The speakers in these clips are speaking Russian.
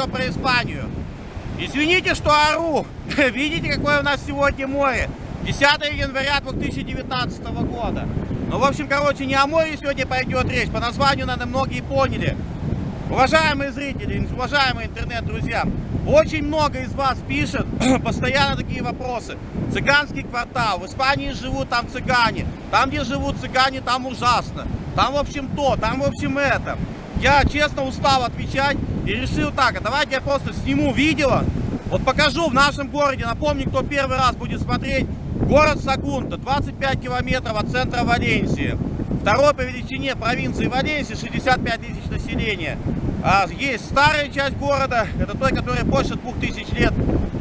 все про Испанию. Извините, что ору. Видите, какое у нас сегодня море? 10 января 2019 года. Ну, в общем, короче, не о море сегодня пойдет речь. По названию, наверное, многие поняли. Уважаемые зрители, уважаемые интернет-друзья, очень много из вас пишет постоянно такие вопросы. Цыганский квартал, в Испании живут там цыгане. Там, где живут цыгане, там ужасно. Там, в общем, то, там, в общем, это. Я, честно, устал отвечать и решил так, а давайте я просто сниму видео. Вот покажу в нашем городе, напомню, кто первый раз будет смотреть. Город Сагунта, 25 километров от центра Валенсии. Второй по величине провинции Валенсии, 65 тысяч населения. Есть старая часть города, это той, которая больше 2000 лет.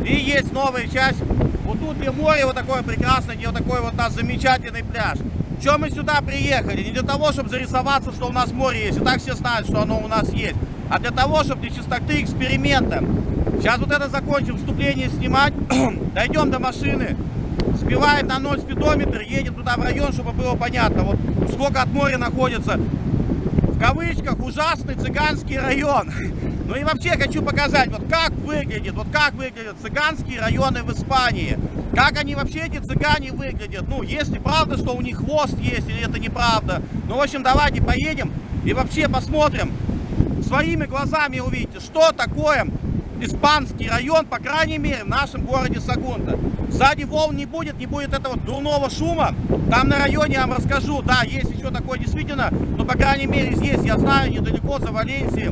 И есть новая часть, вот тут где море вот такое прекрасное, где вот такой вот у нас замечательный пляж. Чего мы сюда приехали? Не для того, чтобы зарисоваться, что у нас море есть, и так все знают, что оно у нас есть. А для того, чтобы для чистоты эксперимента. Сейчас вот это закончим, вступление снимать, дойдем до машины. Сбиваем на 0 спидометр, едем туда в район, чтобы было понятно, вот сколько от моря находится, в кавычках, ужасный цыганский район. Ну и вообще хочу показать, вот как выглядят цыганские районы в Испании. Как они вообще, эти цыгане, выглядят. Ну, если правда, что у них хвост есть, или это неправда. Ну, в общем, давайте поедем и вообще посмотрим, своими глазами увидите, что такое испанский район, по крайней мере, в нашем городе Сагунта. Сзади волн не будет этого дурного шума. Там на районе я вам расскажу, да, есть еще такое действительно, но, по крайней мере, здесь, я знаю, недалеко за Валенсией,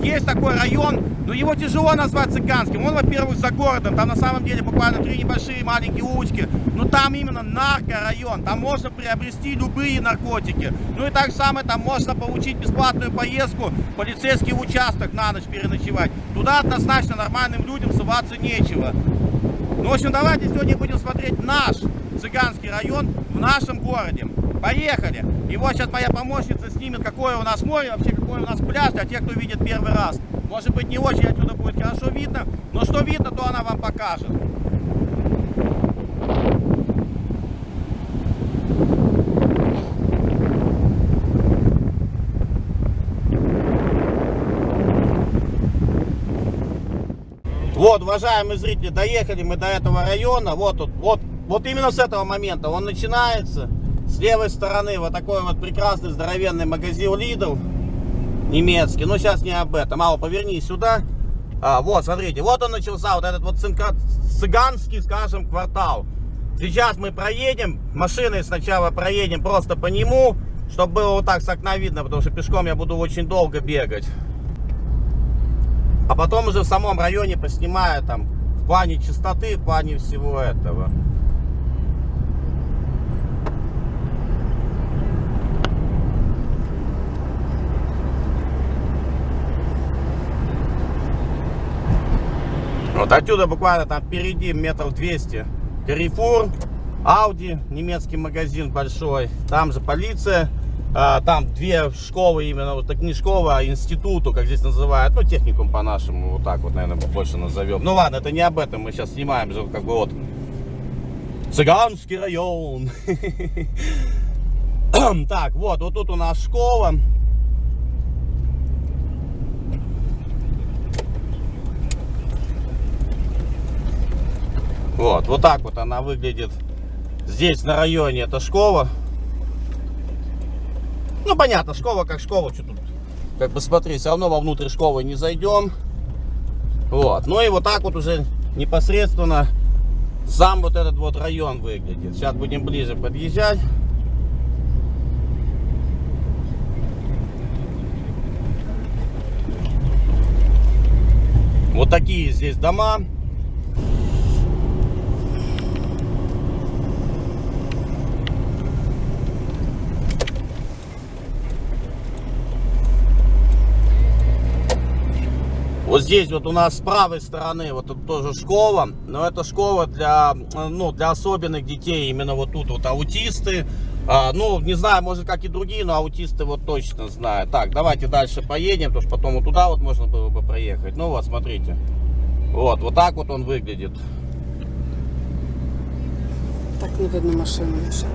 есть такой район, но его тяжело назвать цыганским. Он, во-первых, за городом, там на самом деле буквально 3 небольшие маленькие улочки, но там именно наркорайон, там можно приобрести любые наркотики. Ну и так самое, там можно получить бесплатную поездку, полицейский участок на ночь переночевать. Туда однозначно нормальным людям соваться нечего. Ну, в общем, давайте сегодня будем смотреть наш цыганский район в нашем городе. Поехали! И вот сейчас моя помощница снимет, какое у нас море, вообще какой у нас пляж, для тех, кто видит первый раз. Может быть, не очень отсюда будет хорошо видно, но что видно, то она вам покажет. Вот, уважаемые зрители, доехали мы до этого района. Вот именно с этого момента он начинается. С левой стороны вот такой вот прекрасный здоровенный магазин Lidl немецкий. Но сейчас не об этом. Мало, поверни сюда. Вот, смотрите, вот он начался, вот этот вот цыганский, скажем, квартал. Сейчас мы проедем, машиной сначала проедем просто по нему, чтобы было вот так с окна видно, потому что пешком я буду очень долго бегать. А потом уже в самом районе поснимаю там в плане чистоты, в плане всего этого. Вот отсюда буквально там впереди метров 200 Carrefour, Audi, немецкий магазин большой, там же полиция. Там 2 школы именно, вот так не школа, а институту, как здесь называют, ну техникум по-нашему, вот так вот, наверное, больше назовем. Ну ладно, это не об этом, мы сейчас снимаем же, как бы вот, цыганский район. Так, вот тут у нас школа. Вот так вот она выглядит. Здесь на районе это школа. Ну, понятно, школа как школа, что тут, как бы смотри, все равно вовнутрь школы не зайдем. Вот, ну и вот так вот уже непосредственно сам вот этот вот район выглядит. Сейчас будем ближе подъезжать. Вот такие здесь дома. Вот здесь вот у нас с правой стороны вот тут тоже школа, но это школа для особенных детей, именно вот тут вот аутисты. Ну, не знаю, может как и другие, но аутисты вот точно знают. Так, давайте дальше поедем, потому что потом вот туда вот можно было бы проехать. Ну вот, смотрите, вот так вот он выглядит. Так не видно, машину мешают.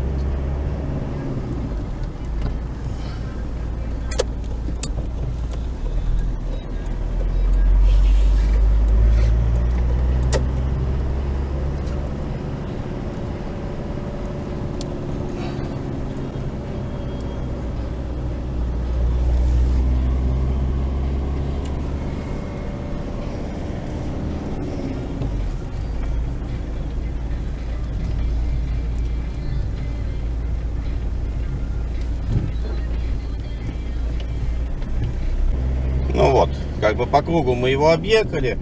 как бы по кругу мы его объехали.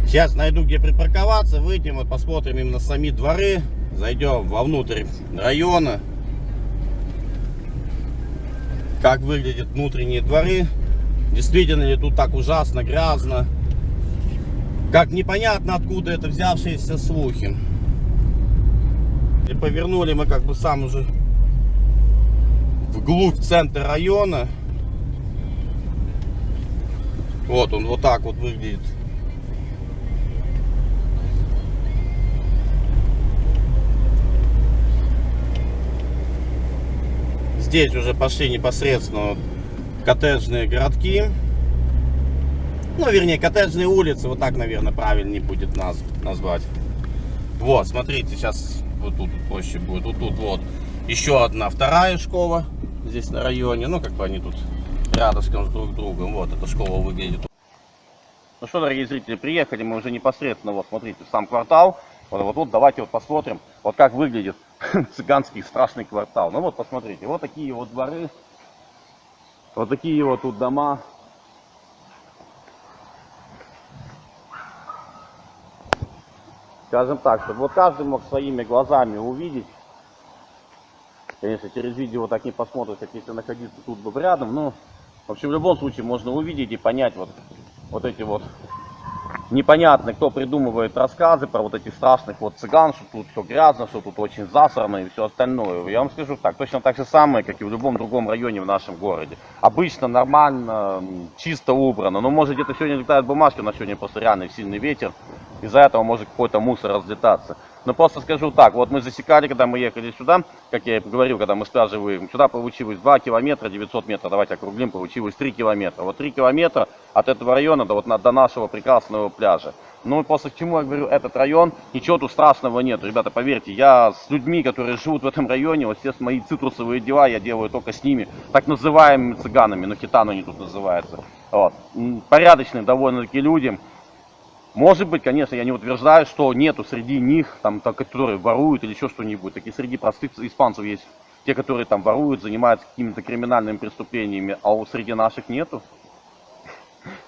Сейчас найду, где припарковаться, выйдем, вот посмотрим именно сами дворы. Зайдем вовнутрь района. Как выглядят внутренние дворы. Действительно ли тут так ужасно грязно. Как непонятно, откуда это взявшиеся слухи. И повернули мы как бы сам уже вглубь центра района. Вот он вот так вот выглядит. Здесь уже пошли непосредственно коттеджные городки. Ну, вернее, коттеджные улицы, вот так, наверное, правильнее будет назвать. Вот, смотрите, сейчас вот тут проще будет. Вот тут вот еще одна, вторая школа здесь на районе. Ну, как бы они тут рядышком с друг другом. Вот эта школа выглядит. Ну что, дорогие зрители, приехали мы уже непосредственно, вот смотрите, в сам квартал. Вот, давайте вот посмотрим, вот как выглядит цыганский страшный квартал. Ну вот, посмотрите, вот такие вот дворы, вот такие вот тут дома. Скажем так, чтобы вот каждый мог своими глазами увидеть. Конечно, через видео так не посмотришь, как если находиться тут бы рядом. Но, в общем, в любом случае можно увидеть и понять вот эти вот непонятно, кто придумывает рассказы про вот этих страшных вот цыган, что тут все грязно, что тут очень засрано и все остальное. Я вам скажу так, точно так же самое, как и в любом другом районе в нашем городе. Обычно нормально, чисто убрано. Но может где-то сегодня летают бумажки, у нас сегодня просто реальный сильный ветер. Из-за этого может какой-то мусор разлетаться. Но просто скажу так, вот мы засекали, когда мы ехали сюда, как я и говорил, когда мы с пляжа выехали, сюда получилось 2 километра 900 метров, давайте округлим, получилось 3 километра. Вот 3 километра от этого района до нашего прекрасного пляжа. Ну и после к чему я говорю, этот район, ничего тут страшного нет. Ребята, поверьте, я с людьми, которые живут в этом районе, вот все мои цитрусовые дела я делаю только с ними, так называемыми цыганами, но хитаны они тут называются. Вот. Порядочные довольно-таки люди. Может быть, конечно, я не утверждаю, что нету среди них, там, которые воруют или еще что-нибудь. Такие среди простых испанцев есть те, которые там воруют, занимаются какими-то криминальными преступлениями, а у среди наших нету.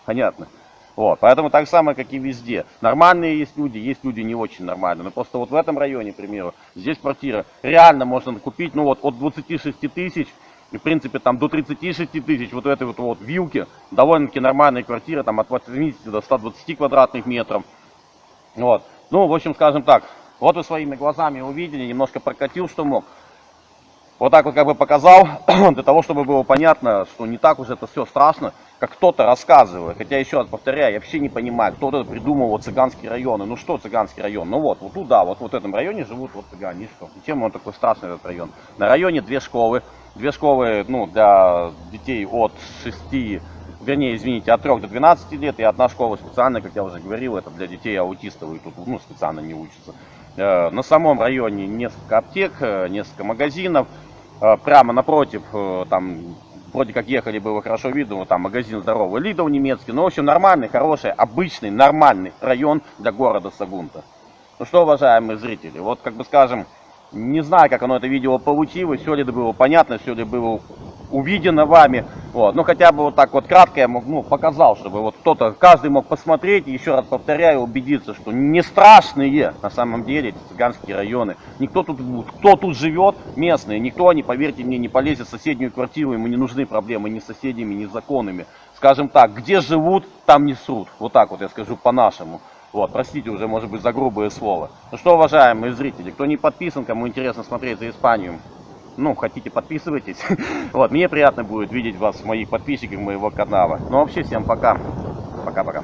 Понятно. Вот, поэтому так самое, как и везде. Нормальные есть люди не очень нормальные. Но просто вот в этом районе, к примеру, здесь квартира реально можно купить, ну вот от 26 тысяч, в принципе, там до 36 тысяч, вот этой вот вилки, довольно-таки нормальные квартиры, там от 80 до 120 квадратных метров. Вот. Ну, в общем, скажем так, вот вы своими глазами увидели, немножко прокатил, что мог. Вот так вот как бы показал, для того, чтобы было понятно, что не так уж это все страшно, как кто-то рассказывает. Хотя, еще раз повторяю, я вообще не понимаю, кто-то придумал вот цыганские районы. Ну что цыганский район? Ну вот тут, да, вот в этом районе живут вот цыгане. И что? Чем он такой страшный, этот район? На районе две школы, ну, для детей от 6, вернее, извините, от 3 до 12 лет. И одна школа специальная, как я уже говорил, это для детей аутистов, и тут, ну, специально не учатся. На самом районе несколько аптек, несколько магазинов. Прямо напротив, там, вроде как ехали, было хорошо видно, вот там магазин здоровый, Lidl немецкий. Ну, в общем, нормальный, хороший, обычный, нормальный район для города Сагунта. Ну что, уважаемые зрители, вот, как бы скажем, не знаю, как оно это видео получилось, все ли было понятно, все ли было увидено вами. Вот. Ну, хотя бы вот так вот кратко я показал, чтобы вот кто-то, каждый мог посмотреть, и еще раз повторяю, убедиться, что не страшные на самом деле эти цыганские районы. Никто тут, кто тут живет, местные, никто, они, поверьте мне, не полезет в соседнюю квартиру, ему не нужны проблемы ни с соседями, ни с законами. Скажем так, где живут, там не срут. Вот так вот я скажу по-нашему. Вот, простите уже, может быть, за грубое слово. Ну что, уважаемые зрители, кто не подписан, кому интересно смотреть за Испанию, ну, хотите, подписывайтесь. Вот, мне приятно будет видеть вас, моих подписчиков, моего канала. Ну, вообще, всем пока. Пока-пока.